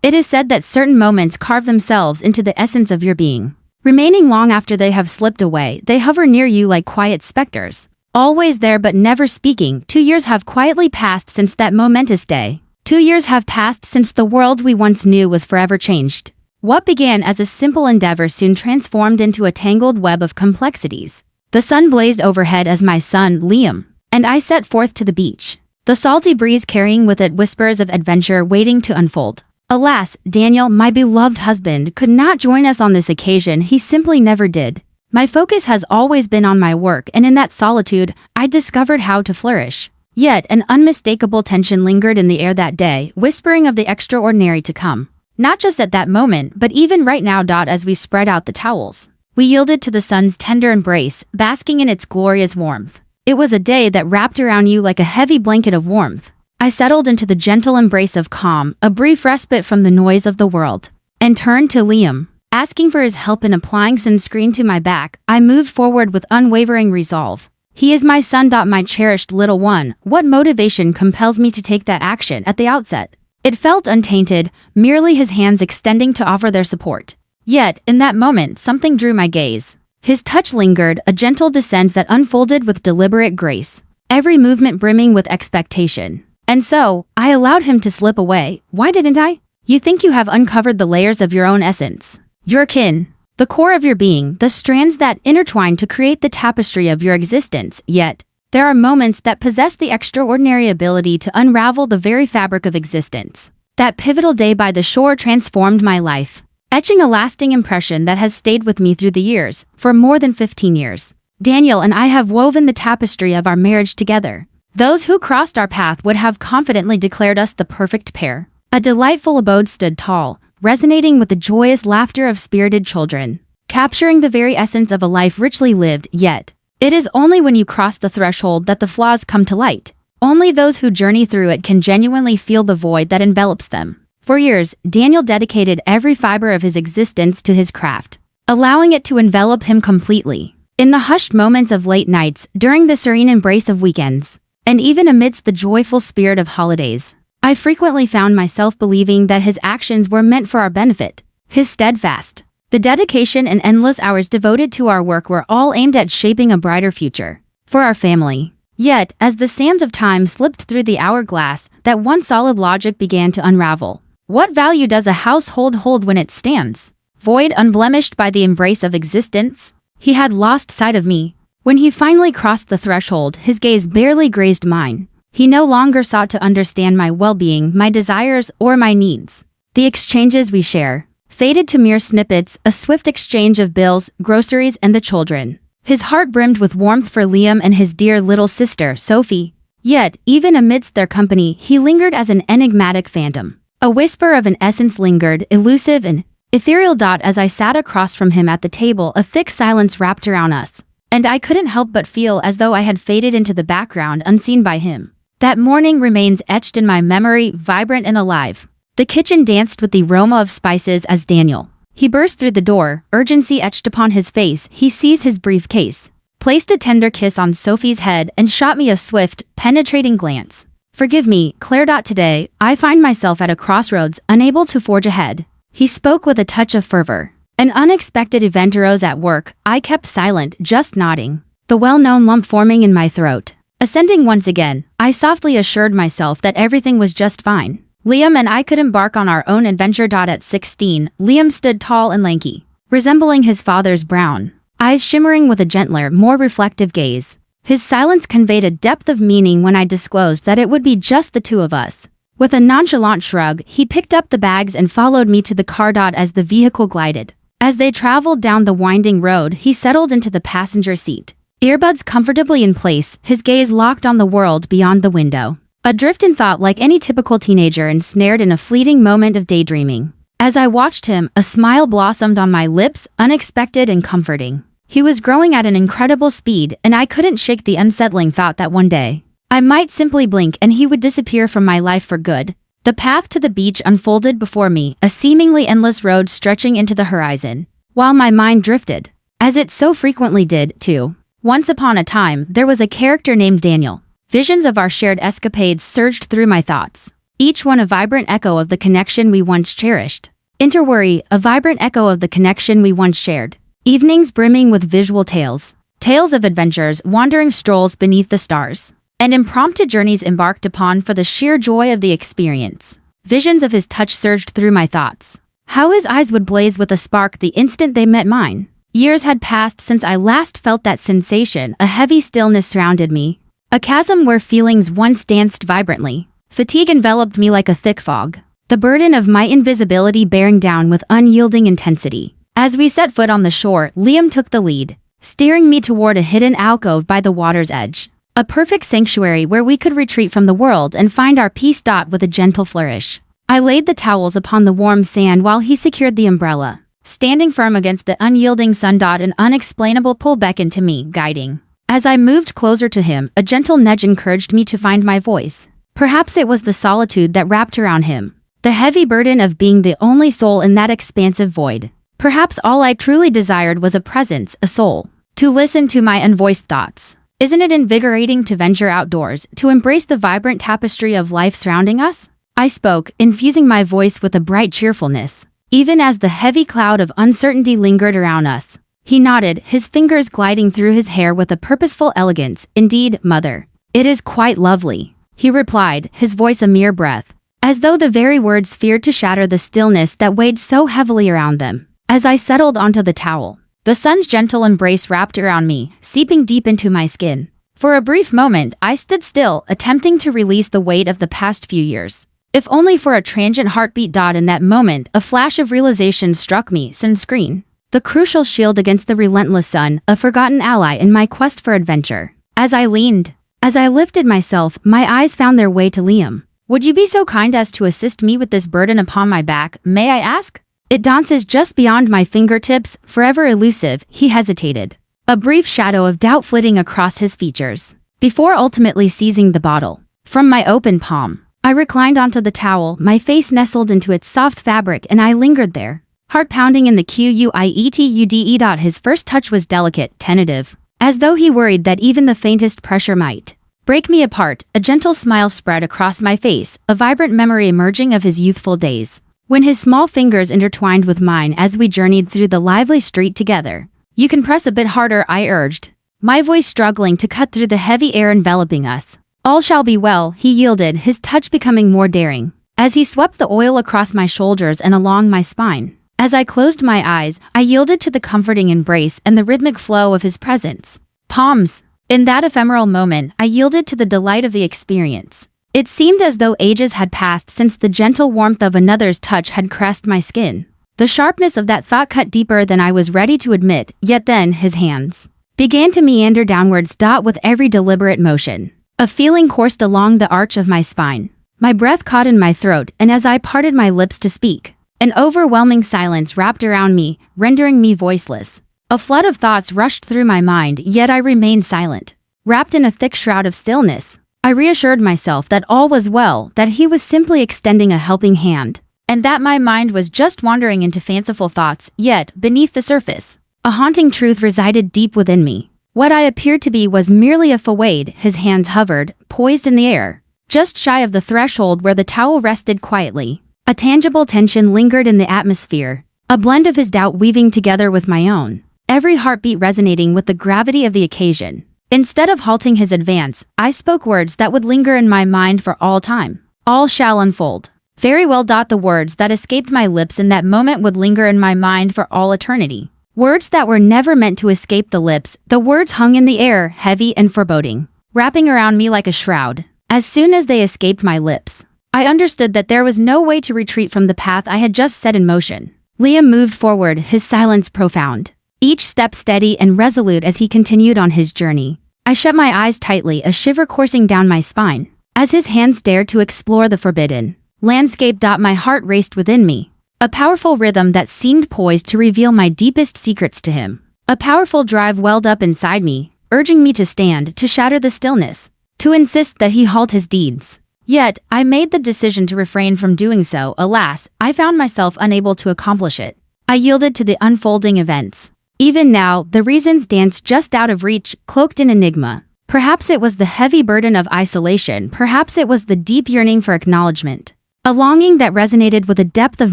It is said that certain moments carve themselves into the essence of your being. Remaining long after they have slipped away, they hover near you like quiet specters. Always there but never speaking. 2 years have quietly passed since that momentous day. 2 years have passed since the world we once knew was forever changed. What began as a simple endeavor soon transformed into a tangled web of complexities. The sun blazed overhead as my son, Liam, and I set forth to the beach. The salty breeze carrying with it whispers of adventure waiting to unfold. Alas, Daniel, my beloved husband, could not join us on this occasion. He simply never did. My focus has always been on my work, and in that solitude, I discovered how to flourish. Yet, an unmistakable tension lingered in the air that day, whispering of the extraordinary to come. Not just at that moment, but even right now. As we spread out the towels, we yielded to the sun's tender embrace, basking in its glorious warmth. It was a day that wrapped around you like a heavy blanket of warmth. I settled into the gentle embrace of calm, a brief respite from the noise of the world, and turned to Liam. Asking for his help in applying sunscreen to my back, I moved forward with unwavering resolve. He is my son. My cherished little one. What motivation compels me to take that action at the outset? It felt untainted, merely his hands extending to offer their support. Yet, in that moment, something drew my gaze. His touch lingered, a gentle descent that unfolded with deliberate grace, every movement brimming with expectation. And so, I allowed him to slip away. Why didn't I? You think you have uncovered the layers of your own essence. Your kin, the core of your being, the strands that intertwine to create the tapestry of your existence. Yet, there are moments that possess the extraordinary ability to unravel the very fabric of existence. That pivotal day by the shore transformed my life, etching a lasting impression that has stayed with me through the years. For more than 15 years, Daniel and I have woven the tapestry of our marriage together. Those who crossed our path would have confidently declared us the perfect pair. A delightful abode stood tall, resonating with the joyous laughter of spirited children, capturing the very essence of a life richly lived. Yet, it is only when you cross the threshold that the flaws come to light. Only those who journey through it can genuinely feel the void that envelops them. For years, Daniel dedicated every fiber of his existence to his craft, allowing it to envelop him completely. In the hushed moments of late nights, during the serene embrace of weekends, and even amidst the joyful spirit of holidays, I frequently found myself believing that his actions were meant for our benefit. His steadfast, the dedication and endless hours devoted to our work were all aimed at shaping a brighter future for our family. Yet, as the sands of time slipped through the hourglass, that one solid logic began to unravel. What value does a household hold when it stands void, unblemished by the embrace of existence? He had lost sight of me. When he finally crossed the threshold, his gaze barely grazed mine. He no longer sought to understand my well-being, my desires, or my needs. The exchanges we share faded to mere snippets, a swift exchange of bills, groceries, and the children. His heart brimmed with warmth for Liam and his dear little sister, Sophie. Yet, even amidst their company, he lingered as an enigmatic phantom. A whisper of an essence lingered, elusive and ethereal. As I sat across from him at the table, a thick silence wrapped around us, and I couldn't help but feel as though I had faded into the background unseen by him. That morning remains etched in my memory, vibrant and alive. The kitchen danced with the aroma of spices as Daniel. He burst through the door, urgency etched upon his face. He seized his briefcase, placed a tender kiss on Sophie's head, and shot me a swift, penetrating glance. Forgive me, Claire. Today, I find myself at a crossroads, unable to forge ahead. He spoke with a touch of fervor. An unexpected event arose at work. I kept silent, just nodding, the well-known lump forming in my throat. Ascending once again, I softly assured myself that everything was just fine. Liam and I could embark on our own adventure. At 16, Liam stood tall and lanky, resembling his father's brown eyes shimmering with a gentler, more reflective gaze. His silence conveyed a depth of meaning when I disclosed that it would be just the two of us. With a nonchalant shrug, he picked up the bags and followed me to the car. As the vehicle glided, as they traveled down the winding road, he settled into the passenger seat, earbuds comfortably in place, his gaze locked on the world beyond the window. Adrift in thought like any typical teenager ensnared in a fleeting moment of daydreaming. As I watched him, a smile blossomed on my lips, unexpected and comforting. He was growing at an incredible speed, and I couldn't shake the unsettling thought that one day, I might simply blink and he would disappear from my life for good. The path to the beach unfolded before me, a seemingly endless road stretching into the horizon, while my mind drifted, as it so frequently did, too. Once upon a time, there was a character named Daniel. Visions of our shared escapades surged through my thoughts. each one a vibrant echo of the connection we once cherished. Interworry, a vibrant echo of the connection we once shared. Evenings brimming with visual tales. Tales of adventures, wandering strolls beneath the stars, and impromptu journeys embarked upon for the sheer joy of the experience. Visions of his touch surged through my thoughts. How his eyes would blaze with a spark the instant they met mine. Years had passed since I last felt that sensation. A heavy stillness surrounded me. A chasm where feelings once danced vibrantly. Fatigue enveloped me like a thick fog, the burden of my invisibility bearing down with unyielding intensity. As we set foot on the shore, Liam took the lead, steering me toward a hidden alcove by the water's edge. A perfect sanctuary where we could retreat from the world and find our peace. With a gentle flourish, I laid the towels upon the warm sand while he secured the umbrella. Standing firm against the unyielding sun. An unexplainable pull beckoned to me, guiding. As I moved closer to him, a gentle nudge encouraged me to find my voice. Perhaps it was the solitude that wrapped around him, the heavy burden of being the only soul in that expansive void. Perhaps all I truly desired was a presence, a soul, to listen to my unvoiced thoughts. Isn't it invigorating to venture outdoors, to embrace the vibrant tapestry of life surrounding us? I spoke, infusing my voice with a bright cheerfulness, even as the heavy cloud of uncertainty lingered around us. He nodded, his fingers gliding through his hair with a purposeful elegance. Indeed, mother, it is quite lovely, he replied, his voice a mere breath, as though the very words feared to shatter the stillness that weighed so heavily around them. As I settled onto the towel, the sun's gentle embrace wrapped around me, seeping deep into my skin. For a brief moment, I stood still, attempting to release the weight of the past few years. If only for a transient heartbeat. In that moment, a flash of realization struck me. Sunscreen, the crucial shield against the relentless sun, a forgotten ally in my quest for adventure. As I lifted myself, my eyes found their way to Liam. Would you be so kind as to assist me with this burden upon my back, may I ask? It dances just beyond my fingertips, forever elusive. He hesitated, a brief shadow of doubt flitting across his features, before ultimately seizing the bottle from my open palm. I reclined onto the towel, my face nestled into its soft fabric, and I lingered there, heart pounding in the quiettude. His first touch was delicate, tentative, as though he worried that even the faintest pressure might break me apart. A gentle smile spread across my face, a vibrant memory emerging of his youthful days, when his small fingers intertwined with mine as we journeyed through the lively street together. You can press a bit harder, I urged, my voice struggling to cut through the heavy air enveloping us. All shall be well, he yielded, his touch becoming more daring, as he swept the oil across my shoulders and along my spine. As I closed my eyes, I yielded to the comforting embrace and the rhythmic flow of his presence. Palms. In that ephemeral moment, I yielded to the delight of the experience. It seemed as though ages had passed since the gentle warmth of another's touch had caressed my skin. The sharpness of that thought cut deeper than I was ready to admit, yet then his hands began to meander downwards. With every deliberate motion, a feeling coursed along the arch of my spine. My breath caught in my throat, and as I parted my lips to speak, an overwhelming silence wrapped around me, rendering me voiceless. A flood of thoughts rushed through my mind, yet I remained silent. Wrapped in a thick shroud of stillness, I reassured myself that all was well, that he was simply extending a helping hand, and that my mind was just wandering into fanciful thoughts. Yet, beneath the surface, a haunting truth resided deep within me. What I appeared to be was merely a fawade. His hands hovered, poised in the air, just shy of the threshold where the towel rested quietly. A tangible tension lingered in the atmosphere, a blend of his doubt weaving together with my own, every heartbeat resonating with the gravity of the occasion. Instead of halting his advance, I spoke words that would linger in my mind for all time. All shall unfold. Very well. The words that escaped my lips in that moment would linger in my mind for all eternity. Words that were never meant to escape the lips. The words hung in the air, heavy and foreboding, wrapping around me like a shroud. As soon as they escaped my lips, I understood that there was no way to retreat from the path I had just set in motion. Liam moved forward, his silence profound, each step steady and resolute as he continued on his journey. I shut my eyes tightly, a shiver coursing down my spine, as his hands dared to explore the forbidden landscape. My heart raced within me, a powerful rhythm that seemed poised to reveal my deepest secrets to him. A powerful drive welled up inside me, urging me to stand, to shatter the stillness, to insist that he halt his deeds. Yet, I made the decision to refrain from doing so. Alas, I found myself unable to accomplish it. I yielded to the unfolding events. Even now, the reasons danced just out of reach, cloaked in enigma. Perhaps it was the heavy burden of isolation, perhaps it was the deep yearning for acknowledgement. A longing that resonated with a depth of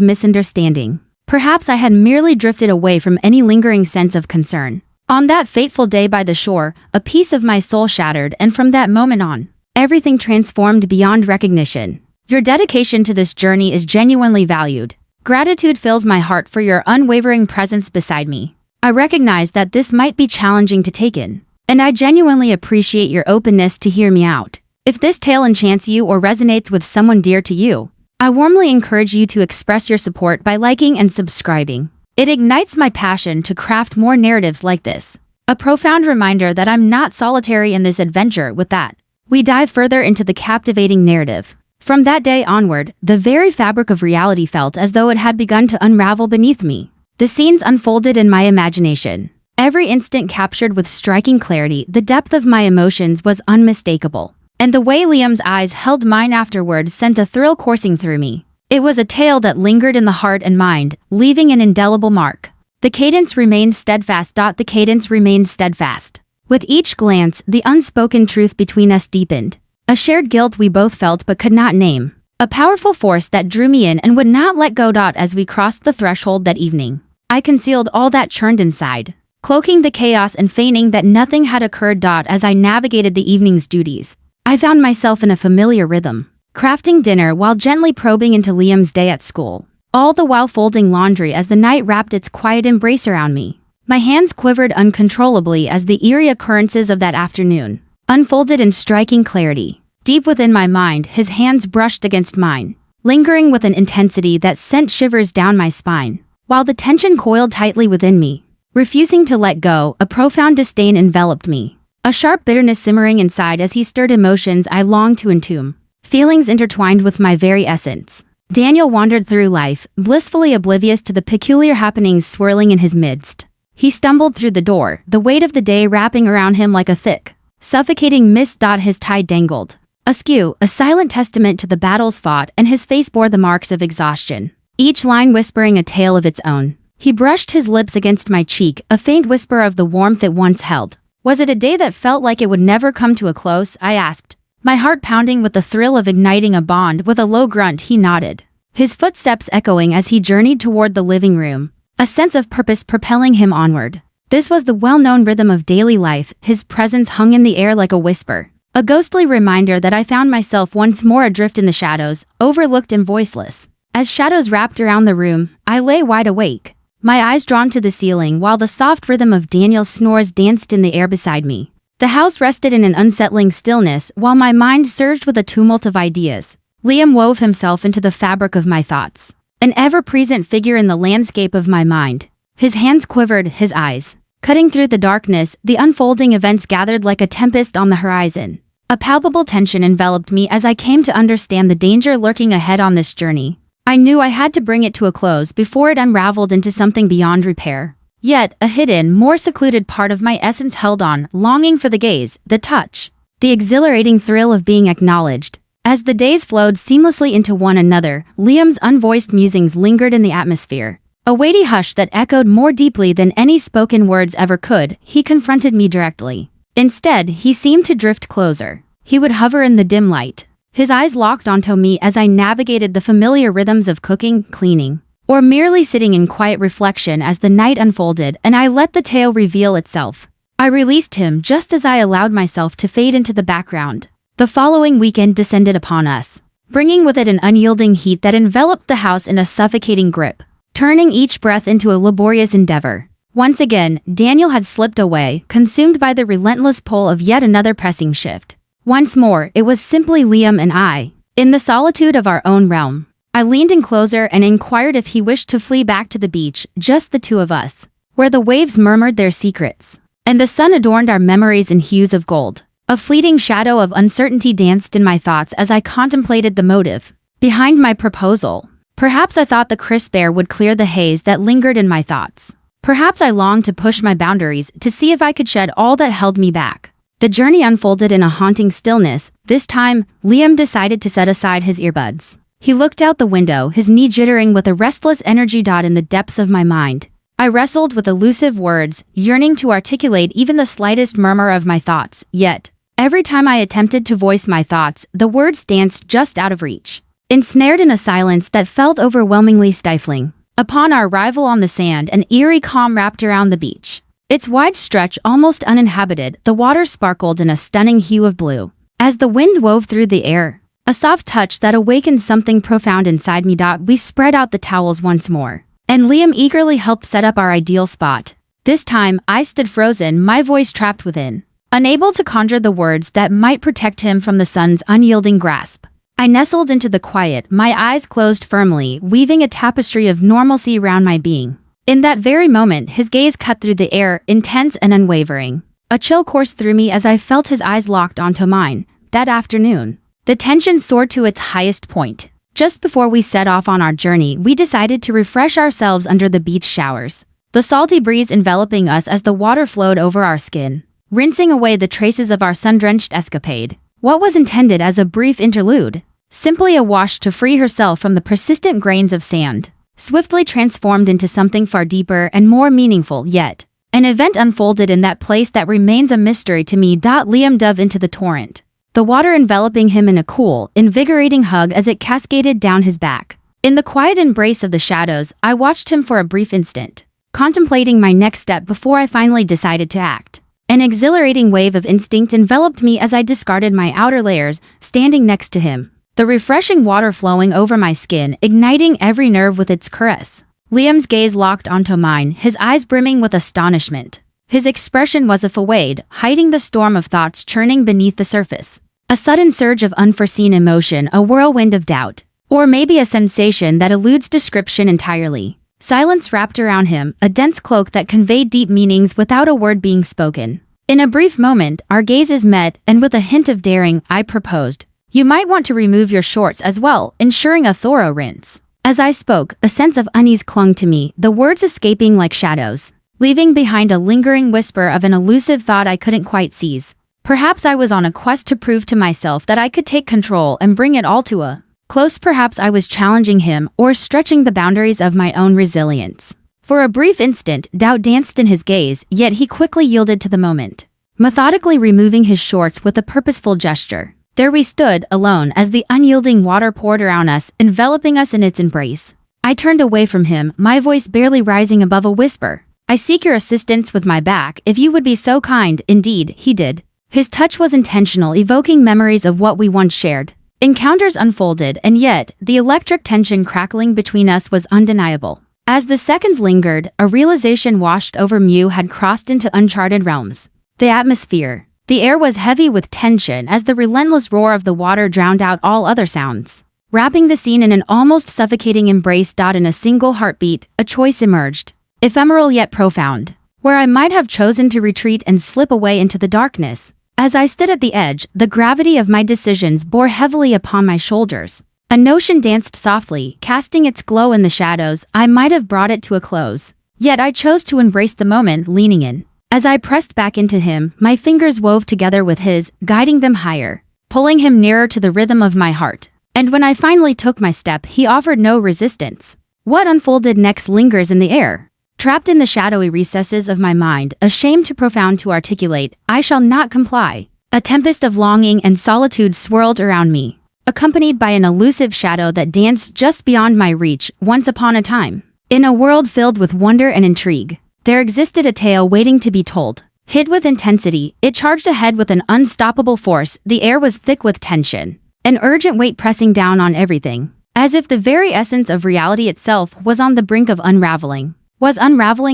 misunderstanding. Perhaps I had merely drifted away from any lingering sense of concern. On that fateful day by the shore, a piece of my soul shattered, and from that moment on, everything transformed beyond recognition. Your dedication to this journey is genuinely valued. Gratitude fills my heart for your unwavering presence beside me. I recognize that this might be challenging to take in, and I genuinely appreciate your openness to hear me out. If this tale enchants you or resonates with someone dear to you, I warmly encourage you to express your support by liking and subscribing. It ignites my passion to craft more narratives like this. A profound reminder that I'm not solitary in this adventure. With that, we dive further into the captivating narrative. From that day onward, the very fabric of reality felt as though it had begun to unravel beneath me. The scenes unfolded in my imagination. Every instant captured with striking clarity, the depth of my emotions was unmistakable. And the way Liam's eyes held mine afterward sent a thrill coursing through me. It was a tale that lingered in the heart and mind, leaving an indelible mark. The cadence remained steadfast. The cadence remained steadfast. With each glance, the unspoken truth between us deepened. A shared guilt we both felt but could not name. A powerful force that drew me in and would not let go. As we crossed the threshold that evening, I concealed all that churned inside, cloaking the chaos and feigning that nothing had occurred. As I navigated the evening's duties, I found myself in a familiar rhythm, crafting dinner while gently probing into Liam's day at school, all the while folding laundry as the night wrapped its quiet embrace around me. My hands quivered uncontrollably as the eerie occurrences of that afternoon unfolded in striking clarity. Deep within my mind, his hands brushed against mine, lingering with an intensity that sent shivers down my spine. While the tension coiled tightly within me, refusing to let go, a profound disdain enveloped me. A sharp bitterness simmering inside as he stirred emotions I longed to entomb, feelings intertwined with my very essence. Daniel wandered through life, blissfully oblivious to the peculiar happenings swirling in his midst. He stumbled through the door, the weight of the day wrapping around him like a thick, suffocating mist. His tie dangled askew, a silent testament to the battles fought, and his face bore the marks of exhaustion, each line whispering a tale of its own. He brushed his lips against my cheek, a faint whisper of the warmth it once held. Was it a day that felt like it would never come to a close? I asked, my heart pounding with the thrill of igniting a bond. With a low grunt, he nodded, his footsteps echoing as he journeyed toward the living room, a sense of purpose propelling him onward. This was the well-known rhythm of daily life. His presence hung in the air like a whisper, a ghostly reminder that I found myself once more adrift in the shadows, overlooked and voiceless. As shadows wrapped around the room, I lay wide awake, my eyes drawn to the ceiling while the soft rhythm of Daniel's snores danced in the air beside me. The house rested in an unsettling stillness while my mind surged with a tumult of ideas. Liam wove himself into the fabric of my thoughts, an ever-present figure in the landscape of my mind. His hands quivered, his eyes cutting through the darkness. The unfolding events gathered like a tempest on the horizon. A palpable tension enveloped me as I came to understand the danger lurking ahead on this journey. I knew I had to bring it to a close before it unraveled into something beyond repair. Yet, a hidden, more secluded part of my essence held on, longing for the gaze, the touch, the exhilarating thrill of being acknowledged. As the days flowed seamlessly into one another, Liam's unvoiced musings lingered in the atmosphere. A weighty hush that echoed more deeply than any spoken words ever could. He confronted me directly. Instead, he seemed to drift closer. He would hover in the dim light, his eyes locked onto me as I navigated the familiar rhythms of cooking, cleaning, or merely sitting in quiet reflection as the night unfolded and I let the tale reveal itself. I released him just as I allowed myself to fade into the background. The following weekend descended upon us, bringing with it an unyielding heat that enveloped the house in a suffocating grip, turning each breath into a laborious endeavor. Once again, Daniel had slipped away, consumed by the relentless pull of yet another pressing shift. Once more, it was simply Liam and I, in the solitude of our own realm. I leaned in closer and inquired if he wished to flee back to the beach, just the two of us, where the waves murmured their secrets, and the sun adorned our memories in hues of gold. A fleeting shadow of uncertainty danced in my thoughts as I contemplated the motive behind my proposal. Perhaps I thought the crisp air would clear the haze that lingered in my thoughts. Perhaps I longed to push my boundaries to see if I could shed all that held me back. The journey unfolded in a haunting stillness. This time, Liam decided to set aside his earbuds. He looked out the window, his knee jittering with a restless energy. In the depths of my mind, I wrestled with elusive words, yearning to articulate even the slightest murmur of my thoughts, yet Every time I attempted to voice my thoughts, the words danced just out of reach, ensnared in a silence that felt overwhelmingly stifling. Upon our arrival on the sand, an eerie calm wrapped around the beach. Its wide stretch almost uninhabited, the water sparkled in a stunning hue of blue. As the wind wove through the air, a soft touch that awakened something profound inside me. We spread out the towels once more, and Liam eagerly helped set up our ideal spot. This time, I stood frozen, my voice trapped within, unable to conjure the words that might protect him from the sun's unyielding grasp. I nestled into the quiet, my eyes closed firmly, weaving a tapestry of normalcy around my being. In that very moment, his gaze cut through the air, intense and unwavering. A chill coursed through me as I felt his eyes locked onto mine. That afternoon, the tension soared to its highest point. Just before we set off on our journey, we decided to refresh ourselves under the beach showers, the salty breeze enveloping us as the water flowed over our skin, rinsing away the traces of our sun-drenched escapade. What was intended as a brief interlude, simply a wash to free herself from the persistent grains of sand, swiftly transformed into something far deeper and more meaningful yet. An event unfolded in that place that remains a mystery to me. Liam dove into the torrent, the water enveloping him in a cool, invigorating hug as it cascaded down his back. In the quiet embrace of the shadows, I watched him for a brief instant, contemplating my next step before I finally decided to act. An exhilarating wave of instinct enveloped me as I discarded my outer layers, standing next to him, the refreshing water flowing over my skin, igniting every nerve with its caress. Liam's gaze locked onto mine, his eyes brimming with astonishment. His expression was a facade, hiding the storm of thoughts churning beneath the surface. A sudden surge of unforeseen emotion, a whirlwind of doubt, or maybe a sensation that eludes description entirely. Silence wrapped around him, a dense cloak that conveyed deep meanings without a word being spoken. In a brief moment, our gazes met, and with a hint of daring, I proposed, "You might want to remove your shorts as well," ensuring a thorough rinse. As I spoke, a sense of unease clung to me, the words escaping like shadows, leaving behind a lingering whisper of an elusive thought I couldn't quite seize. Perhaps I was on a quest to prove to myself that I could take control and bring it all to a close. Perhaps I was challenging him or stretching the boundaries of my own resilience. For a brief instant, doubt danced in his gaze, yet he quickly yielded to the moment, methodically removing his shorts with a purposeful gesture. There we stood, alone, as the unyielding water poured around us, enveloping us in its embrace. I turned away from him, my voice barely rising above a whisper. "I seek your assistance with my back, if you would be so kind." Indeed, he did. His touch was intentional, evoking memories of what we once shared. Encounters unfolded, and yet, the electric tension crackling between us was undeniable. As the seconds lingered, a realization washed over me. You had crossed into uncharted realms. The atmosphere. The air was heavy with tension as the relentless roar of the water drowned out all other sounds, wrapping the scene in an almost suffocating embrace. In a single heartbeat, a choice emerged, ephemeral yet profound, where I might have chosen to retreat and slip away into the darkness. As I stood at the edge, the gravity of my decisions bore heavily upon my shoulders. A notion danced softly, casting its glow in the shadows. I might have brought it to a close, yet I chose to embrace the moment, leaning in. As I pressed back into him, my fingers wove together with his, guiding them higher, pulling him nearer to the rhythm of my heart. And when I finally took my step, he offered no resistance. What unfolded next lingers in the air, trapped in the shadowy recesses of my mind, a shame too profound to articulate. I shall not comply. A tempest of longing and solitude swirled around me, accompanied by an elusive shadow that danced just beyond my reach. Once upon a time, in a world filled with wonder and intrigue, there existed a tale waiting to be told. Hid with intensity, it charged ahead with an unstoppable force. The air was thick with tension, an urgent weight pressing down on everything, as if the very essence of reality itself was on the brink of unraveling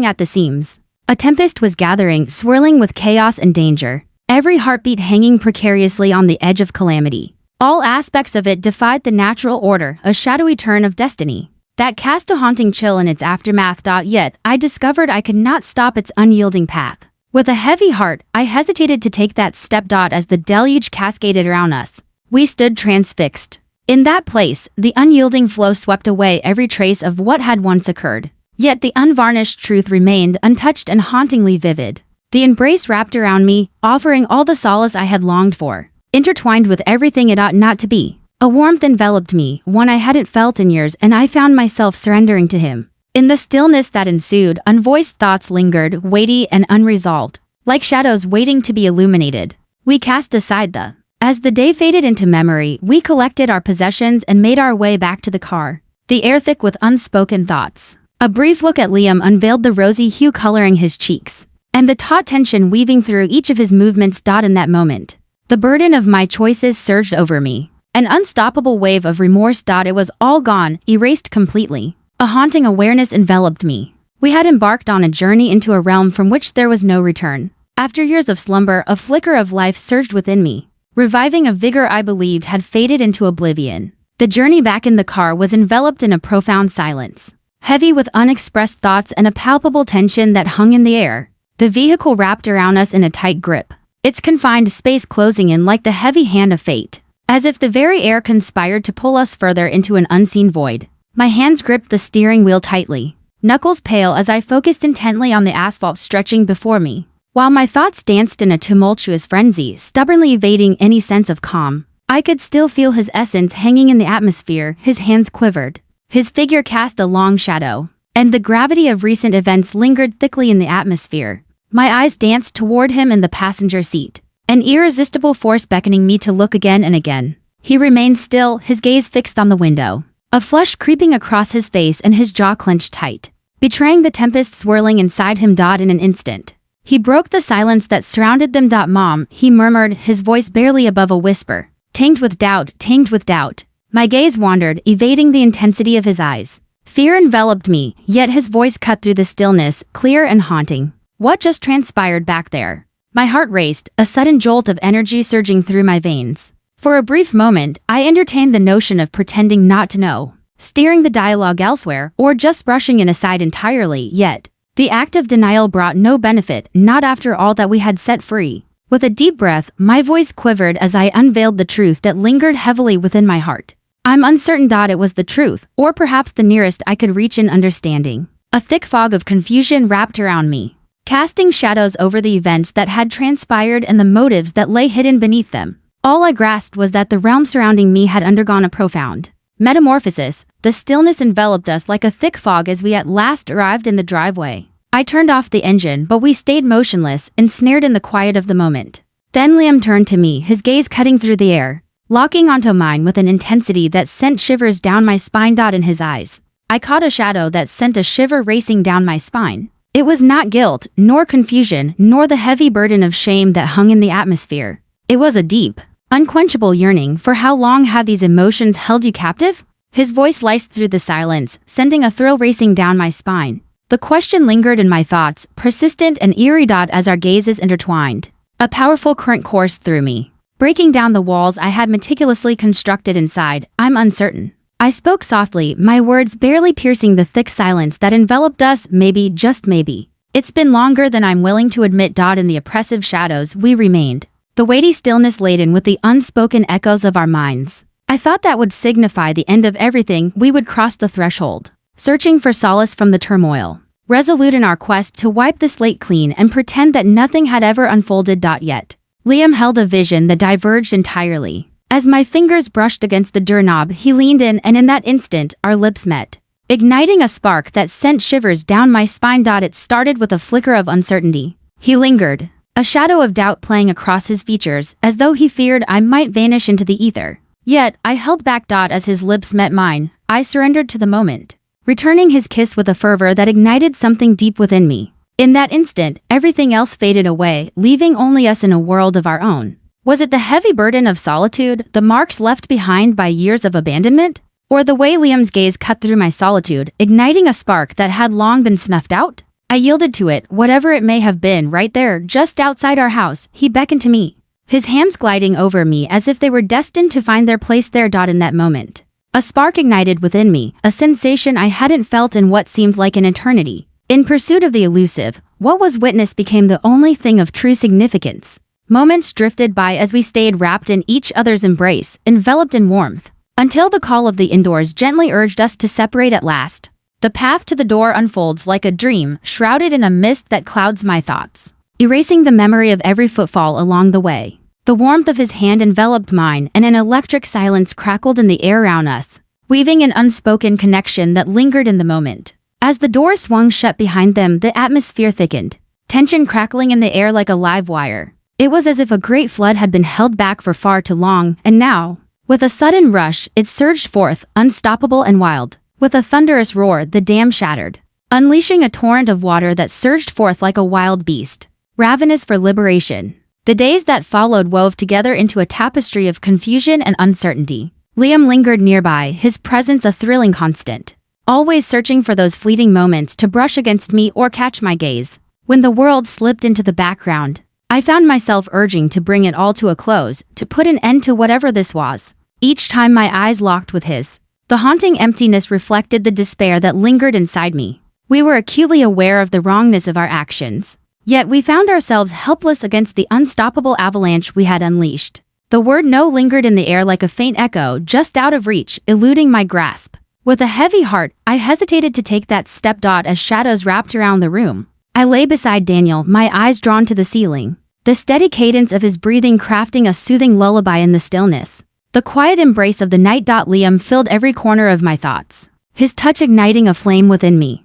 at the seams. A tempest was gathering, swirling with chaos and danger, every heartbeat hanging precariously on the edge of calamity. All aspects of it defied the natural order, a shadowy turn of destiny that cast a haunting chill in its aftermath. Yet, I discovered I could not stop its unyielding path. With a heavy heart, I hesitated to take that step. As the deluge cascaded around us, we stood transfixed. In that place, the unyielding flow swept away every trace of what had once occurred. Yet the unvarnished truth remained untouched and hauntingly vivid. The embrace wrapped around me, offering all the solace I had longed for, intertwined with everything it ought not to be. A warmth enveloped me, one I hadn't felt in years, and I found myself surrendering to him. In the stillness that ensued, unvoiced thoughts lingered, weighty and unresolved, like shadows waiting to be illuminated. We cast aside the. As the day faded into memory, we collected our possessions and made our way back to the car, the air thick with unspoken thoughts. A brief look at Liam unveiled the rosy hue coloring his cheeks, and the taut tension weaving through each of his movements. In that moment, the burden of my choices surged over me. An unstoppable wave of remorse. It was all gone, erased completely. A haunting awareness enveloped me. We had embarked on a journey into a realm from which there was no return. After years of slumber, a flicker of life surged within me, reviving a vigor I believed had faded into oblivion. The journey back in the car was enveloped in a profound silence, heavy with unexpressed thoughts and a palpable tension that hung in the air. The vehicle wrapped around us in a tight grip, its confined space closing in like the heavy hand of fate, as if the very air conspired to pull us further into an unseen void. My hands gripped the steering wheel tightly, knuckles pale as I focused intently on the asphalt stretching before me, while my thoughts danced in a tumultuous frenzy, stubbornly evading any sense of calm. I could still feel his essence hanging in the atmosphere. His hands quivered, his figure cast a long shadow, and the gravity of recent events lingered thickly in the atmosphere. My eyes danced toward him in the passenger seat, an irresistible force beckoning me to look again and again. He remained still, his gaze fixed on the window, a flush creeping across his face and his jaw clenched tight, betraying the tempest swirling inside him. In an instant, he broke the silence that surrounded them. "Mom," he murmured, his voice barely above a whisper, tinged with doubt. My gaze wandered, evading the intensity of his eyes. Fear enveloped me, yet his voice cut through the stillness, clear and haunting. "What just transpired back there?" My heart raced, a sudden jolt of energy surging through my veins. For a brief moment, I entertained the notion of pretending not to know, steering the dialogue elsewhere, or just brushing it aside entirely. Yet, the act of denial brought no benefit, not after all that we had set free. With a deep breath, my voice quivered as I unveiled the truth that lingered heavily within my heart. I'm uncertain. It was the truth, or perhaps the nearest I could reach in understanding. A thick fog of confusion wrapped around me, casting shadows over the events that had transpired and the motives that lay hidden beneath them. All I grasped was that the realm surrounding me had undergone a profound metamorphosis. The stillness enveloped us like a thick fog as we at last arrived in the driveway. I turned off the engine, but we stayed motionless, ensnared in the quiet of the moment. Then Liam turned to me, his gaze cutting through the air, locking onto mine with an intensity that sent shivers down my spine. In his eyes, I caught a shadow that sent a shiver racing down my spine. It was not guilt, nor confusion, nor the heavy burden of shame that hung in the atmosphere. It was a deep, unquenchable yearning. "For how long have these emotions held you captive?" His voice sliced through the silence, sending a thrill racing down my spine. The question lingered in my thoughts, persistent and eerie. As our gazes intertwined, a powerful current coursed through me, breaking down the walls I had meticulously constructed inside. "I'm uncertain." I spoke softly, my words barely piercing the thick silence that enveloped us. "Maybe, just maybe. It's been longer than I'm willing to admit." In the oppressive shadows, we remained, the weighty stillness laden with the unspoken echoes of our minds. I thought that would signify the end of everything. We would cross the threshold, searching for solace from the turmoil, resolute in our quest to wipe the slate clean and pretend that nothing had ever unfolded. Yet, Liam held a vision that diverged entirely. As my fingers brushed against the doorknob, he leaned in, and in that instant, our lips met, igniting a spark that sent shivers down my spine. It started with a flicker of uncertainty. He lingered, a shadow of doubt playing across his features, as though he feared I might vanish into the ether. Yet, I held back. As his lips met mine, I surrendered to the moment, returning his kiss with a fervor that ignited something deep within me. In that instant, everything else faded away, leaving only us in a world of our own. Was it the heavy burden of solitude, the marks left behind by years of abandonment? Or the way Liam's gaze cut through my solitude, igniting a spark that had long been snuffed out? I yielded to it, whatever it may have been. Right there, just outside our house, he beckoned to me, his hands gliding over me as if they were destined to find their place there. In that moment, a spark ignited within me, a sensation I hadn't felt in what seemed like an eternity. In pursuit of the elusive, what was witnessed became the only thing of true significance. Moments drifted by as we stayed wrapped in each other's embrace, enveloped in warmth, until the call of the indoors gently urged us to separate at last. The path to the door unfolds like a dream, shrouded in a mist that clouds my thoughts, erasing the memory of every footfall along the way. The warmth of his hand enveloped mine, and an electric silence crackled in the air around us, weaving an unspoken connection that lingered in the moment. As the door swung shut behind them, the atmosphere thickened, tension crackling in the air like a live wire. It was as if a great flood had been held back for far too long, and now, with a sudden rush, it surged forth, unstoppable and wild. With a thunderous roar, the dam shattered, unleashing a torrent of water that surged forth like a wild beast, ravenous for liberation. The days that followed wove together into a tapestry of confusion and uncertainty. Liam lingered nearby, his presence a thrilling constant, always searching for those fleeting moments to brush against me or catch my gaze. When the world slipped into the background, I found myself urging to bring it all to a close, to put an end to whatever this was. Each time my eyes locked with his, the haunting emptiness reflected the despair that lingered inside me. We were acutely aware of the wrongness of our actions, yet we found ourselves helpless against the unstoppable avalanche we had unleashed. The word no lingered in the air like a faint echo, just out of reach, eluding my grasp. With a heavy heart, I hesitated to take that step. As shadows wrapped around the room, I lay beside Daniel, my eyes drawn to the ceiling, the steady cadence of his breathing crafting a soothing lullaby in the stillness. The quiet embrace of the night. Liam filled every corner of my thoughts, his touch igniting a flame within me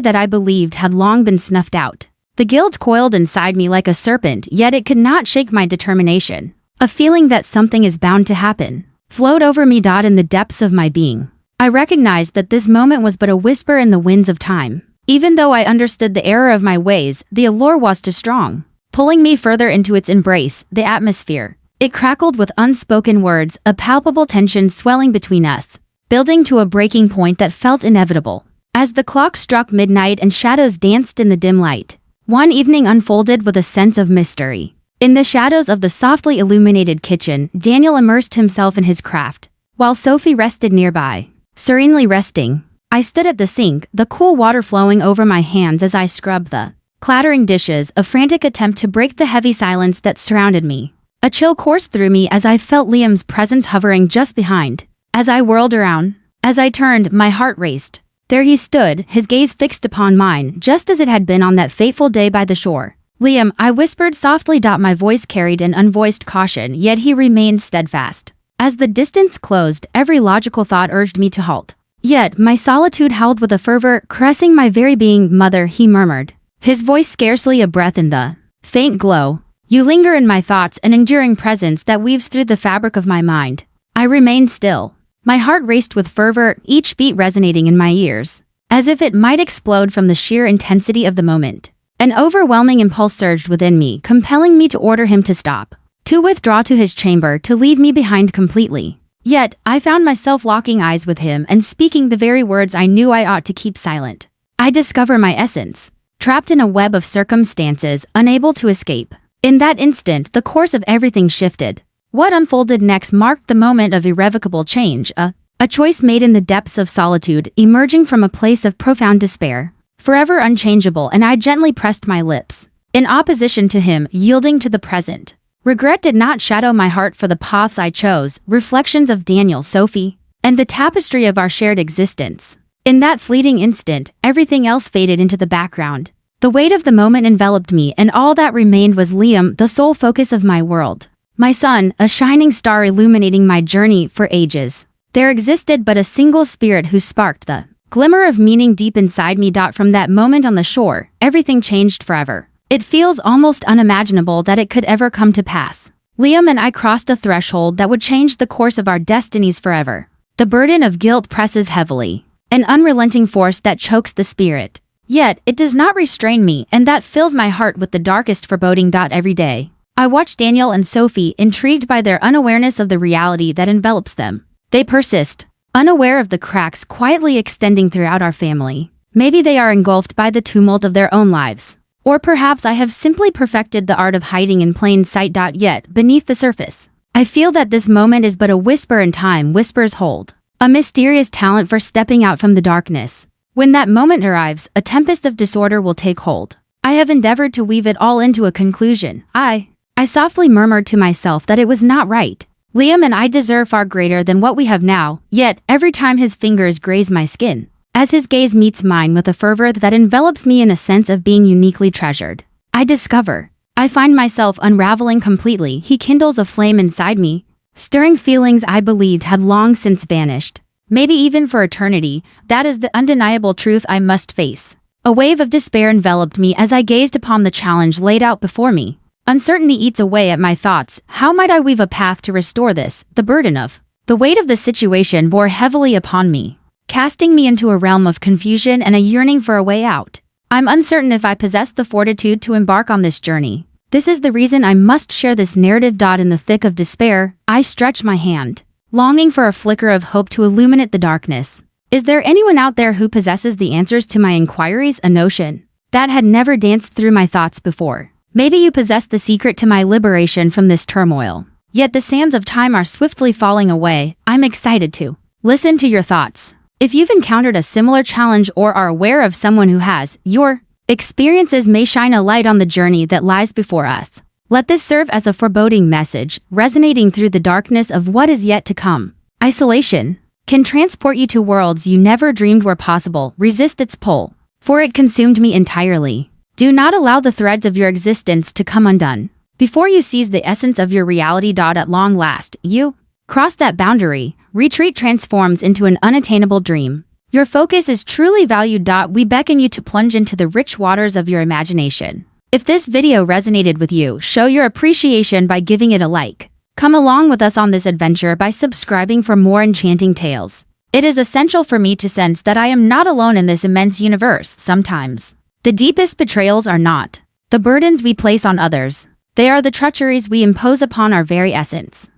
that I believed had long been snuffed out. The guilt coiled inside me like a serpent, yet it could not shake my determination. A feeling that something is bound to happen flowed over me. In the depths of my being, I recognized that this moment was but a whisper in the winds of time. Even though I understood the error of my ways, the allure was too strong, pulling me further into its embrace. The atmosphere, it crackled with unspoken words, a palpable tension swelling between us, building to a breaking point that felt inevitable. As the clock struck midnight and shadows danced in the dim light, one evening unfolded with a sense of mystery. In the shadows of the softly illuminated kitchen, Daniel immersed himself in his craft, while Sophie rested nearby, serenely resting. I stood at the sink, the cool water flowing over my hands as I scrubbed the clattering dishes, a frantic attempt to break the heavy silence that surrounded me. A chill coursed through me as I felt Liam's presence hovering just behind. As I whirled around, as I turned, my heart raced. There he stood, his gaze fixed upon mine, just as it had been on that fateful day by the shore. "Liam," I whispered softly. My voice carried an unvoiced caution, yet he remained steadfast. As the distance closed, every logical thought urged me to halt. Yet, my solitude howled with a fervor, caressing my very being. "Mother," he murmured, his voice scarcely a breath in the faint glow. "You linger in my thoughts, an enduring presence that weaves through the fabric of my mind." I remained still. My heart raced with fervor, each beat resonating in my ears, as if it might explode from the sheer intensity of the moment. An overwhelming impulse surged within me, compelling me to order him to stop, to withdraw to his chamber, to leave me behind completely. Yet, I found myself locking eyes with him and speaking the very words I knew I ought to keep silent. I discover my essence, trapped in a web of circumstances, unable to escape. In that instant, the course of everything shifted. What unfolded next marked the moment of irrevocable change, a choice made in the depths of solitude, emerging from a place of profound despair, forever unchangeable, and I gently pressed my lips, in opposition to him, yielding to the present. Regret did not shadow my heart for the paths I chose, reflections of Daniel, Sophie, and the tapestry of our shared existence. In that fleeting instant, everything else faded into the background. The weight of the moment enveloped me, and all that remained was Liam, the sole focus of my world. My son, a shining star illuminating my journey for ages. There existed but a single spirit who sparked the glimmer of meaning deep inside me. From that moment on the shore, everything changed forever. It feels almost unimaginable that it could ever come to pass. Liam and I crossed a threshold that would change the course of our destinies forever. The burden of guilt presses heavily, an unrelenting force that chokes the spirit. Yet, it does not restrain me, and that fills my heart with the darkest foreboding. Every day, I watch Daniel and Sophie, intrigued by their unawareness of the reality that envelops them. They persist, unaware of the cracks quietly extending throughout our family. Maybe they are engulfed by the tumult of their own lives. Or perhaps I have simply perfected the art of hiding in plain sight. Yet, beneath the surface, I feel that this moment is but a whisper in time. Whispers hold a mysterious talent for stepping out from the darkness. When that moment arrives, a tempest of disorder will take hold. I have endeavored to weave it all into a conclusion. I softly murmured to myself that it was not right. Liam and I deserve far greater than what we have now, yet every time his fingers graze my skin, as his gaze meets mine with a fervor that envelops me in a sense of being uniquely treasured, I find myself unraveling completely. He kindles a flame inside me, stirring feelings I believed had long since vanished. Maybe even for eternity. That is the undeniable truth I must face. A wave of despair enveloped me as I gazed upon the challenge laid out before me. Uncertainty eats away at my thoughts. How might I weave a path to restore this? The burden of the weight of the situation bore heavily upon me, casting me into a realm of confusion and a yearning for a way out. I'm uncertain if I possess the fortitude to embark on this journey. This is the reason I must share this narrative. In the thick of despair, I stretch my hand, longing for a flicker of hope to illuminate the darkness. Is there anyone out there who possesses the answers to my inquiries? A notion that had never danced through my thoughts before. Maybe you possess the secret to my liberation from this turmoil. Yet the sands of time are swiftly falling away. I'm excited to listen to your thoughts. If you've encountered a similar challenge or are aware of someone who has, your experiences may shine a light on the journey that lies before us. Let this serve as a foreboding message, resonating through the darkness of what is yet to come. Isolation can transport you to worlds you never dreamed were possible. Resist its pull, for it consumed me entirely. Do not allow the threads of your existence to come undone. Before you seize the essence of your reality. At long last, you cross that boundary. Retreat transforms into an unattainable dream. Your focus is truly valued. We beckon you to plunge into the rich waters of your imagination. If this video resonated with you, show your appreciation by giving it a like. Come along with us on this adventure by subscribing for more enchanting tales. It is essential for me to sense that I am not alone in this immense universe. Sometimes, the deepest betrayals are not the burdens we place on others. They are the treacheries we impose upon our very essence.